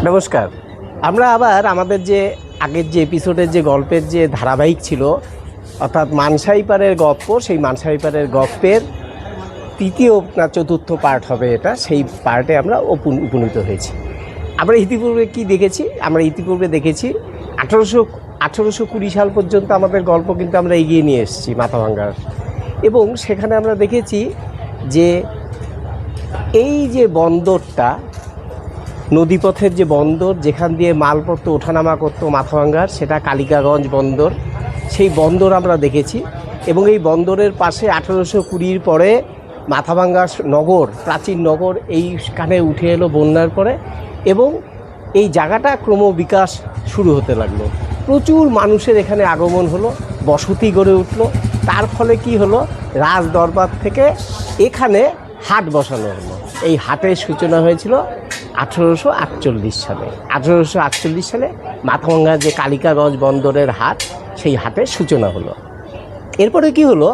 নমস্কার। আমরা আবার আমাদের যে আগের যে এপিসোডের যে গল্পের যে ধারাবাহিক ছিল, অর্থাৎ মানসাইপাড়ের গল্প, সেই মানসাইপাড়ের গল্পের তৃতীয় না চতুর্থ পার্ট হবে এটা, সেই পার্টে আমরা উপনীত হয়েছি। আমরা ইতিপূর্বে কি দেখেছি? আমরা ইতিপূর্বে দেখেছি 1820 সাল পর্যন্ত আমাদের গল্প কিন্তু আমরা এগিয়ে নিয়ে এসেছি মাথাভাঙ্গার, এবং সেখানে আমরা দেখেছি যে এই যে বন্দরটা, নদীপথের যে বন্দর যেখান দিয়ে মালপত্র ওঠানামা করতো মাথাভাঙ্গার, সেটা কালিকাগঞ্জ বন্দর। সেই বন্দর আমরা দেখেছি, এবং এই বন্দরের পাশে 1820 পরে মাথাভাঙ্গা নগর, প্রাচীন নগর এইখানে উঠে এলো বন্যার পরে, এবং এই জায়গাটা ক্রমবিকাশ শুরু হতে লাগলো। প্রচুর মানুষের এখানে আগমন হলো, বসতি গড়ে উঠলো। তার ফলে কি হলো, রাজ দরবার থেকে এখানে হাট বসানো হলো। এই হাটের সূচনা হয়েছিল 1848 সালে। 1848 সালে মাথাভাঙ্গার যে কালিকাগঞ্জ বন্দরের হাট, সেই হাটের সূচনা হলো। এরপরে কি হলো,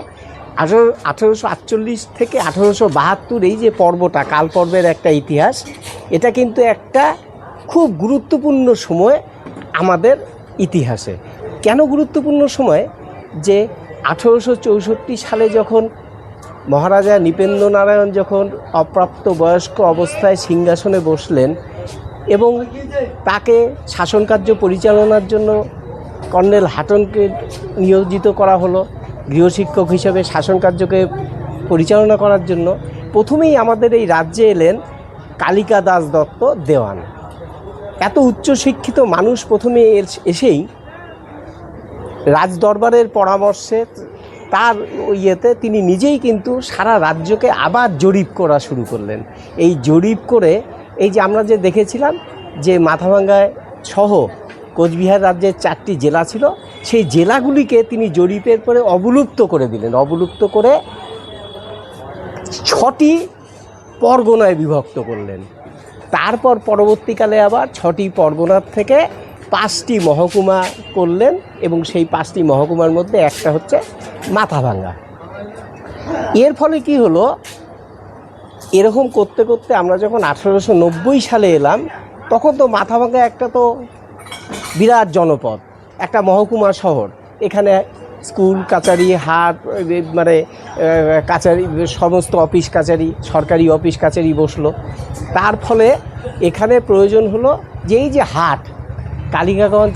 1848 থেকে 1872 এই যে পর্বটা, কাল পর্বের একটা ইতিহাস, এটা কিন্তু একটা খুব গুরুত্বপূর্ণ সময় আমাদের ইতিহাসে। কেন গুরুত্বপূর্ণ সময়? যে 1864 সালে যখন মহারাজা নৃপেন্দ্রনারায়ণ যখন অপ্রাপ্ত বয়স্ক অবস্থায় সিংহাসনে বসলেন, এবং তাকে শাসনকার্য পরিচালনার জন্য কর্নেল হাটনকে নিয়োজিত করা হলো গৃহশিক্ষক হিসেবে শাসনকার্যকে পরিচালনা করার জন্য। প্রথমেই আমাদের এই রাজ্যে এলেন কালিকা দাস দত্ত দেওয়ান। এত উচ্চশিক্ষিত মানুষ প্রথমে এসেই রাজদরবারের পরামর্শে, তার ইয়েতে তিনি নিজেই কিন্তু সারা রাজ্যকে আবার জরিপ করা শুরু করলেন। এই জরিপ করে, এই যে আমরা যে দেখেছিলাম যে মাথাভাঙ্গায় সহ কোচবিহার রাজ্যের 4টি জেলা ছিল, সেই জেলাগুলিকে তিনি জরিপের পরে অবলুপ্ত করে দিলেন। অবলুপ্ত করে 6টি পরগনায় বিভক্ত করলেন। তারপর পরবর্তীকালে আবার 6টি পরগনার থেকে 5টি মহকুমা করলেন, এবং সেই 5টি মহকুমার মধ্যে একটা হচ্ছে মাথাভাঙ্গা। এর ফলে কি হলো, এরকম করতে করতে আমরা যখন 1890 সালে এলাম, তখন তো মাথাভাঙ্গা একটা তো বিরাট জনপদ, একটা মহকুমা শহর। এখানে স্কুল, কাচারি, হাট, মানে কাচারি, সমস্ত অফিস কাচারি, সরকারি অফিস কাচারি বসলো। তার ফলে এখানে প্রয়োজন হলো যে এই যে হাট, কালিকাগঞ্জ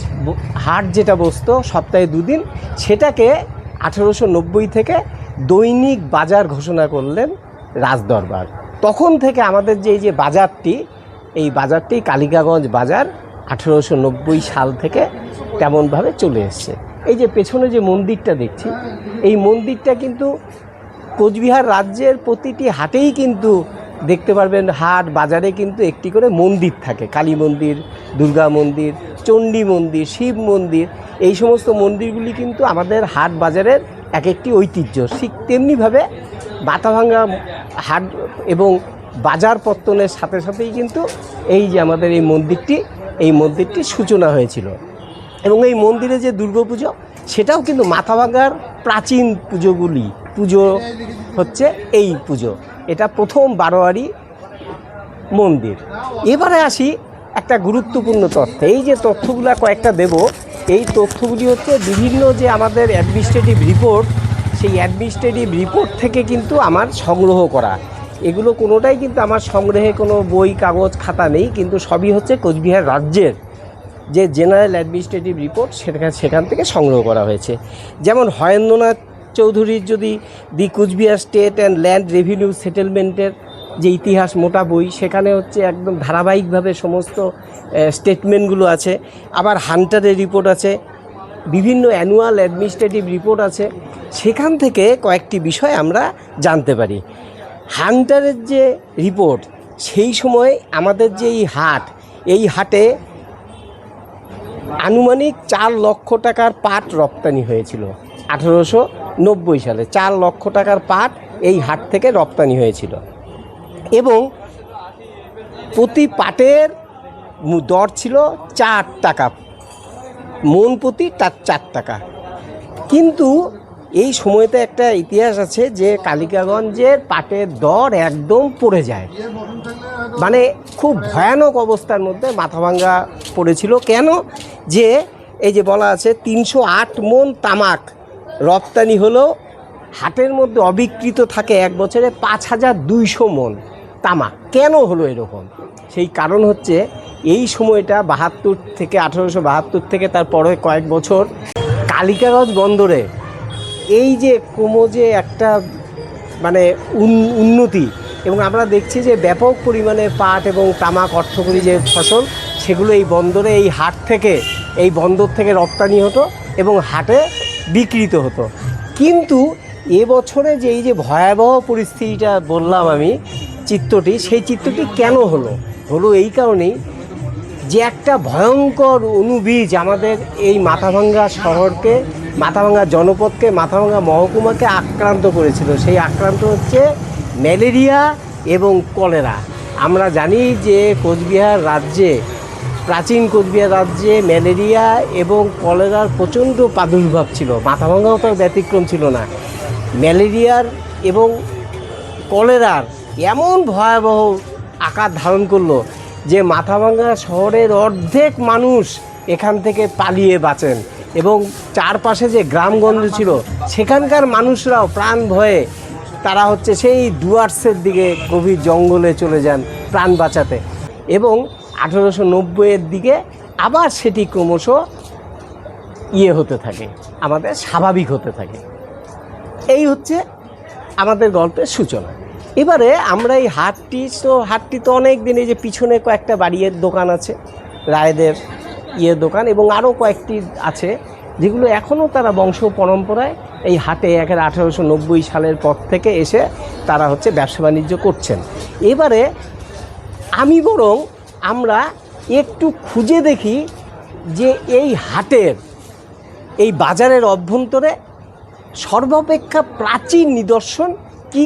হাট যেটা বসতো সপ্তাহে 2 দিন, সেটাকে 1890 থেকে দৈনিক বাজার ঘোষণা করলেন রাজদরবার। তখন থেকে আমাদের যে এই যে বাজারটি, এই বাজারটি কালিকাগঞ্জ বাজার 1890 সাল থেকে তেমনভাবে চলে এসছে। এই যে পেছনে যে মন্দিরটা দেখছি, এই মন্দিরটা কিন্তু কোচবিহার রাজ্যের প্রতিটি হাটেই কিন্তু দেখতে পারবেন, হাট বাজারে কিন্তু একটি করে মন্দির থাকে। কালী মন্দির, দুর্গা মন্দির, চণ্ডী মন্দির, শিব মন্দির, এই সমস্ত মন্দিরগুলি কিন্তু আমাদের হাট বাজারের এক একটি ঐতিহ্য। ঠিক তেমনিভাবে মাথাভাঙ্গা হাট এবং বাজার পত্তনের সাথে সাথেই কিন্তু এই যে আমাদের এই মন্দিরটির সূচনা হয়েছিল। এবং এই মন্দিরে যে দুর্গাপুজো, সেটাও কিন্তু মাথাভাঙ্গার প্রাচীন পুজো হচ্ছে এই পুজো। এটা প্রথম বারোয়ারি মন্দির। এবারে আসি একটা গুরুত্বপূর্ণ তথ্য। এই যে তথ্যগুলো কয়েকটা দেব, এই তথ্যগুলি হচ্ছে বিভিন্ন যে আমাদের অ্যাডমিনিস্ট্রেটিভ রিপোর্ট, সেই অ্যাডমিনিস্ট্রেটিভ রিপোর্ট থেকে কিন্তু আমার সংগ্রহ করা। এগুলো কোনোটাই কিন্তু আমার সংগ্রহে কোনো বই, কাগজ, খাতা নেই, কিন্তু সবই হচ্ছে কোচবিহার রাজ্যের যে জেনারেল অ্যাডমিনিস্ট্রেটিভ রিপোর্ট, সেখান থেকে সংগ্রহ করা হয়েছে। যেমন হরেন্দ্রনাথ চৌধুরীর যদি the Cooch Behar state and land revenue সেটেলমেন্টের যে ইতিহাস মোটা বই, সেখানে হচ্ছে একদম ধারাবাহিকভাবে সমস্ত স্টেটমেন্টগুলো আছে। আবার হান্টারের রিপোর্ট আছে, বিভিন্ন অ্যানুয়াল অ্যাডমিনিস্ট্রেটিভ রিপোর্ট আছে। সেখান থেকে কয়েকটি বিষয় আমরা জানতে পারি। হান্টারের যে রিপোর্ট, সেই সময় আমাদের যে এই হাটে আনুমানিক 4 লক্ষ টাকার পাট রপ্তানি হয়েছিল। 1890 সালে 4 লক্ষ টাকার পাট এই হাট থেকে রপ্তানি হয়েছিল, এবং প্রতি পাটের দর ছিল 4 টাকা, মন প্রতি 4 টাকা। কিন্তু এই সময়তে একটা ইতিহাস আছে যে কালিকাগঞ্জের পাটের দর একদম পড়ে যায়। মানে খুব ভয়ানক অবস্থার মধ্যে মাথাভাঙ্গা পড়েছিল। কেন? যে এই যে বলা আছে 308 মণ তামাক রপ্তানি হলো, হাটের মধ্যে অবিকৃত থাকে এক বছরে 5200 মণ তামাক। কেন হলো এরকম? সেই কারণ হচ্ছে এই সময়টা 72 থেকে 1872 থেকে তারপরে কয়েক বছর কালিকাগঞ্জ বন্দরে এই যে ক্রমজে একটা মানে উন্নতি, এবং আমরা দেখছি যে ব্যাপক পরিমাণে পাট এবং তামাক অর্থকরী যে ফসল সেগুলো এই বন্দরে, এই হাট থেকে, এই বন্দর থেকে রপ্তানি হতো এবং হাটে বিক্রিত হতো। কিন্তু এবছরে যে এই যে ভয়াবহ পরিস্থিতিটা বললাম আমি, চিত্রটি, সেই চিত্রটি কেন হলো এই কারণেই যে একটা ভয়ঙ্কর অণুবীজ আমাদের এই মাথাভাঙ্গা শহরকে, মাথাভাঙ্গা জনপদকে, মাথাভাঙ্গা মহকুমাকে আক্রান্ত করেছিল। সেই আক্রান্ত হচ্ছে ম্যালেরিয়া এবং কলেরা। আমরা জানি যে কোচবিহার রাজ্যে, প্রাচীন কোচবিহার রাজ্যে ম্যালেরিয়া এবং কলেরার প্রচণ্ড প্রাদুর্ভাব ছিল। মাথাভাঙ্গাও তার ব্যতিক্রম ছিল না। ম্যালেরিয়ার এবং কলেরার এমন ভয়াবহ আকার ধারণ করলো যে মাথাভাঙ্গা শহরের অর্ধেক মানুষ এখান থেকে পালিয়ে বাঁচেন, এবং চারপাশে যে গ্রামগঞ্জ ছিল সেখানকার মানুষরাও প্রাণ ভয়ে তারা হচ্ছে সেই ডুয়ার্সের দিকে, গভীর জঙ্গলে চলে যান প্রাণ বাঁচাতে। এবং 1890-এর দিকে আবার সেটি ক্রমশ হতে থাকে, আমাদের স্বাভাবিক হতে থাকে। এই হচ্ছে আমাদের গল্পের সূচনা। এবারে আমরা এই হাটটি তো অনেক দিন, এই যে পিছনে কয়েকটা বাড়ির দোকান আছে, রায়দের দোকান, এবং আরও কয়েকটি আছে যেগুলো এখনও তারা বংশ পরম্পরায় এই হাটে 1890 সালের পর থেকে এসে তারা হচ্ছে ব্যবসা বাণিজ্য করছেন। এবারে আমরা একটু খুঁজে দেখি যে এই হাটের, এই বাজারের অভ্যন্তরে সর্বাপেক্ষা প্রাচীন নিদর্শন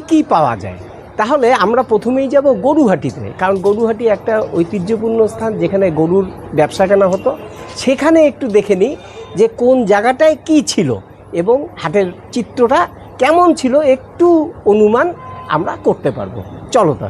কি পাওয়া যায়। তাহলে আমরা প্রথমেই যাব গরুহাটিতে, কারণ গরুহাটি একটা ঐতিহ্যপূর্ণ স্থান যেখানে গরুর ব্যবসা কেনা হতো। সেখানে একটু দেখে নিই যে কোন জায়গাটায় কি ছিল এবং হাটের চিত্রটা কেমন ছিল, একটু অনুমান আমরা করতে পারবো। চলো তা